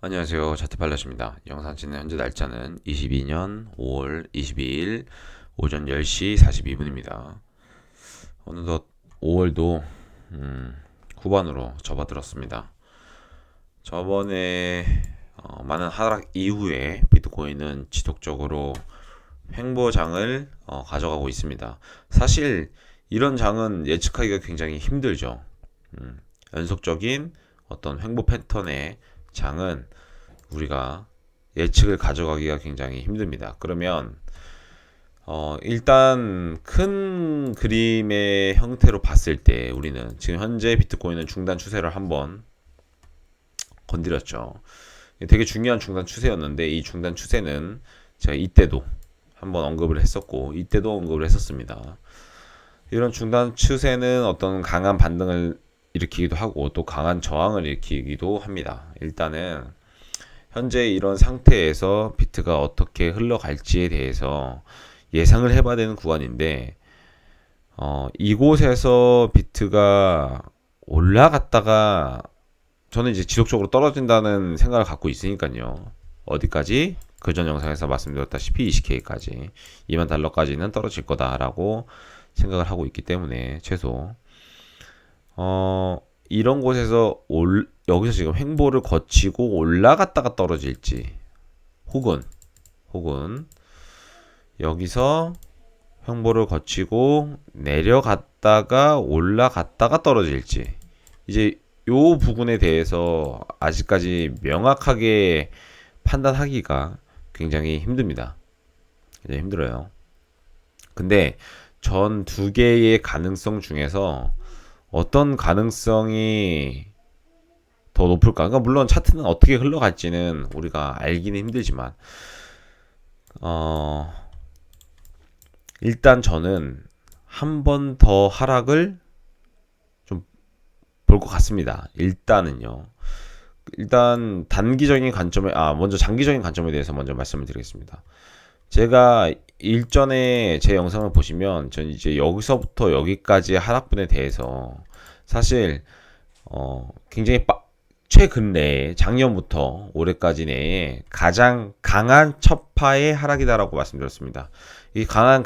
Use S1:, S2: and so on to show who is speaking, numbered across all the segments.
S1: 안녕하세요. 차트팔렛입니다. 영상 찍는 현재 날짜는 22년 5월 22일 오전 10시 42분입니다. 어느덧 5월도 후반으로 접어들었습니다. 저번에 많은 하락 이후에 비트코인은 지속적으로 횡보장을 가져가고 있습니다. 사실 이런 장은 예측하기가 굉장히 힘들죠. 연속적인 어떤 횡보 패턴의 장은 우리가 예측을 가져가기가 굉장히 힘듭니다. 그러면 일단 큰 그림의 형태로 봤을 때 우리는 지금 현재 비트코인은 중단 추세를 한번 건드렸죠. 되게 중요한 중단 추세였는데 이 중단 추세는 제가 이때도 한번 언급을 했었고 이때도 언급을 했었습니다. 이런 중단 추세는 어떤 강한 반등을 일으키기도 하고 또 강한 저항을 일으키기도 합니다. 일단은 현재 이런 상태에서 비트가 어떻게 흘러갈지에 대해서 예상을 해봐야 되는 구간인데 이곳에서 비트가 올라갔다가 저는 이제 지속적으로 떨어진다는 생각을 갖고 있으니까요. 어디까지? 그 전 영상에서 말씀드렸다시피 20K까지 2만 달러까지는 떨어질 거다라고 생각을 하고 있기 때문에 최소 이런 곳에서 여기서 지금 횡보를 거치고 올라갔다가 떨어질지 혹은 여기서 횡보를 거치고 내려갔다가 올라갔다가 떨어질지 이제 요 부분에 대해서 아직까지 명확하게 판단하기가 굉장히 힘듭니다. 굉장히 힘들어요. 근데 전 두 개의 가능성 중에서 어떤 가능성이 더 높을까? 그러니까 물론 차트는 어떻게 흘러갈지는 우리가 알기는 힘들지만 어, 일단 저는 한 번 더 하락을 좀 볼 것 같습니다. 일단은요. 일단 단기적인 관점에 먼저 장기적인 관점에 대해서 먼저 말씀을 드리겠습니다. 제가 일전에 제 영상을 보시면 전 이제 여기서부터 여기까지 하락분에 대해서 사실 굉장히 최근 내에 작년부터 올해까지 내에 가장 강한 첩파의 하락이다라고 말씀드렸습니다. 이 가장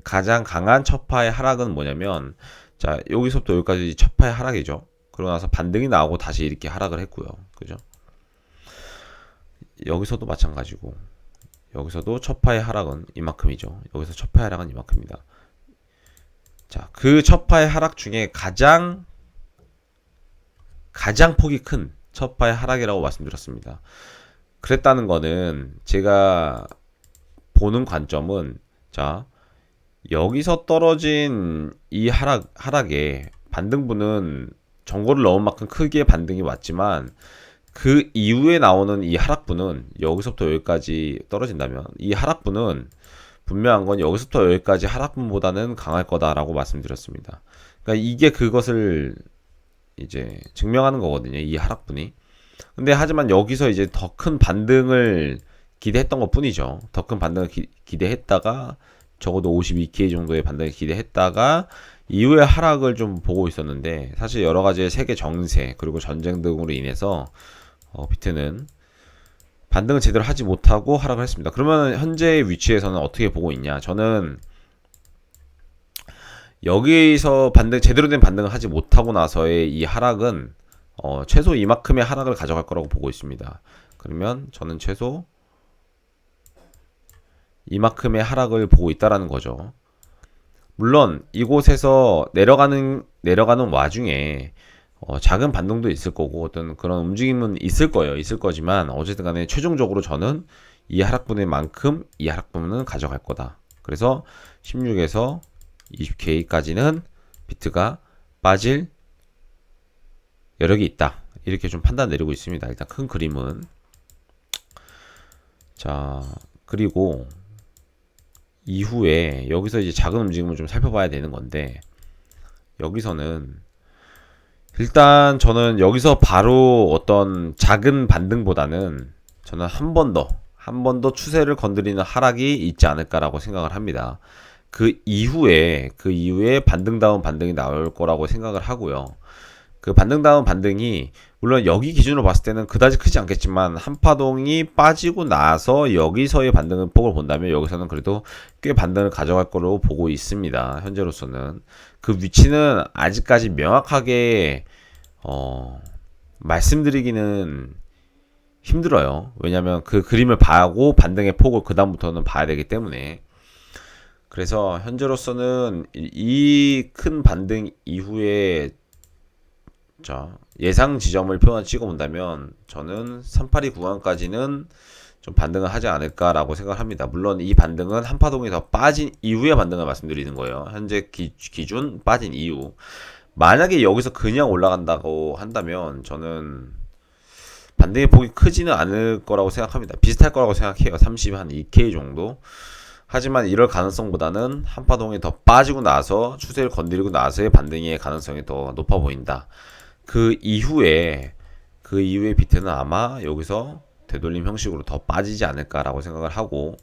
S1: 강한 첩파의 하락은 뭐냐면 자 여기서부터 여기까지 첩파의 하락이죠. 그러고 나서 반등이 나오고 다시 이렇게 하락을 했고요. 그죠? 여기서도 마찬가지고 여기서도 첩파의 하락은 이만큼이죠. 여기서 첩파의 하락은 이만큼입니다. 자, 그 첩파의 하락 중에 가장 폭이 큰 첩파의 하락이라고 말씀드렸습니다. 그랬다는 거는 제가 보는 관점은 자, 여기서 떨어진 이 하락에 반등분은 정고를 넣은 만큼 크게 반등이 왔지만 그 이후에 나오는 이 하락분은 여기서부터 여기까지 떨어진다면 이 하락분은 분명한 건 여기서부터 여기까지 하락분보다는 강할 거다라고 말씀드렸습니다. 그러니까 이게 그것을 이제 증명하는 거거든요. 이 하락분이. 근데 하지만 여기서 이제 더 큰 반등을 기대했던 것 뿐이죠. 더 큰 반등을 기대했다가 적어도 52K 정도의 반등을 기대했다가 이후에 하락을 좀 보고 있었는데 사실 여러 가지의 세계 정세 그리고 전쟁 등으로 인해서 비트는 반등을 제대로 하지 못하고 하락을 했습니다. 그러면 현재 위치에서는 어떻게 보고 있냐? 저는 여기서 제대로 된 반등을 하지 못하고 나서의 이 하락은 최소 이만큼의 하락을 가져갈 거라고 보고 있습니다. 그러면 저는 최소 이만큼의 하락을 보고 있다라는 거죠. 물론 이곳에서 내려가는 와중에 작은 반등도 있을 거고 어떤 그런 움직임은 있을 거예요. 있을 거지만 어쨌든 간에 최종적으로 저는 이 하락분의 만큼 이 하락분은 가져갈 거다. 그래서 16에서 20K까지는 비트가 빠질 여력이 있다. 이렇게 좀 판단 내리고 있습니다. 일단 큰 그림은 자 그리고 이후에 여기서 이제 작은 움직임을 좀 살펴봐야 되는 건데 여기서는 일단 저는 여기서 바로 어떤 작은 반등보다는 저는 한 번 더 추세를 건드리는 하락이 있지 않을까라고 생각을 합니다. 그 이후에 반등다운 반등이 나올 거라고 생각을 하고요. 그 반등다운 반등이 물론 여기 기준으로 봤을 때는 그다지 크지 않겠지만 한파동이 빠지고 나서 여기서의 반등의 폭을 본다면 여기서는 그래도 꽤 반등을 가져갈 거로 보고 있습니다. 현재로서는 그 위치는 아직까지 명확하게 말씀드리기는 힘들어요. 왜냐면 그 그림을 봐고 반등의 폭을 그 다음부터는 봐야 되기 때문에. 그래서 현재로서는 이 큰 반등 이후에 자, 예상 지점을 표현 찍어 본다면 저는 382 구간까지는 좀 반등을 하지 않을까라고 생각합니다. 물론 이 반등은 한파동이 더 빠진 이후의 반등을 말씀드리는 거예요. 현재 기준 빠진 이후. 만약에 여기서 그냥 올라간다고 한다면 저는 반등의 폭이 크지는 않을 거라고 생각합니다. 비슷할 거라고 생각해요. 30 한 2K 정도. 하지만 이럴 가능성보다는 한파동이 더 빠지고 나서 추세를 건드리고 나서의 반등의 가능성이 더 높아 보인다. 그 이후에 비트는 아마 여기서 되돌림 형식으로 더 빠지지 않을까라고 생각을 하고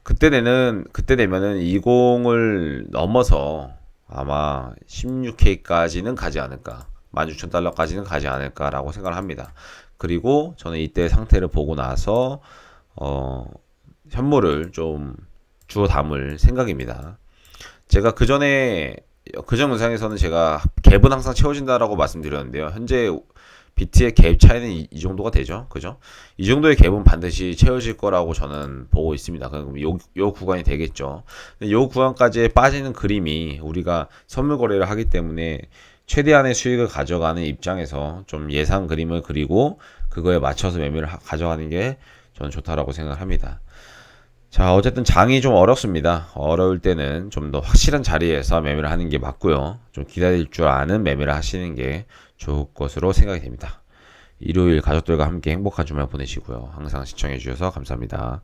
S1: 그때 되면은 20을 넘어서 아마 16K까지는 가지 않을까 16,000달러까지는 가지 않을까라고 생각을 합니다. 그리고 저는 이때 상태를 보고 나서 현물을 좀 주워 담을 생각입니다. 제가 그전 영상에서는 제가 갭은 항상 채워진다라고 말씀드렸는데요. 현재 비트의 갭 차이는 이 정도가 되죠. 그죠? 이 정도의 갭은 반드시 채워질 거라고 저는 보고 있습니다. 그럼 요 구간이 되겠죠. 요 구간까지 빠지는 그림이 우리가 선물 거래를 하기 때문에 최대한의 수익을 가져가는 입장에서 좀 예상 그림을 그리고 그거에 맞춰서 매매를 가져가는 게 저는 좋다라고 생각을 합니다. 자, 어쨌든 장이 좀 어렵습니다. 어려울 때는 좀 더 확실한 자리에서 매매를 하는 게 맞고요. 좀 기다릴 줄 아는 매매를 하시는 게 좋을 것으로 생각이 됩니다. 일요일 가족들과 함께 행복한 주말 보내시고요. 항상 시청해 주셔서 감사합니다.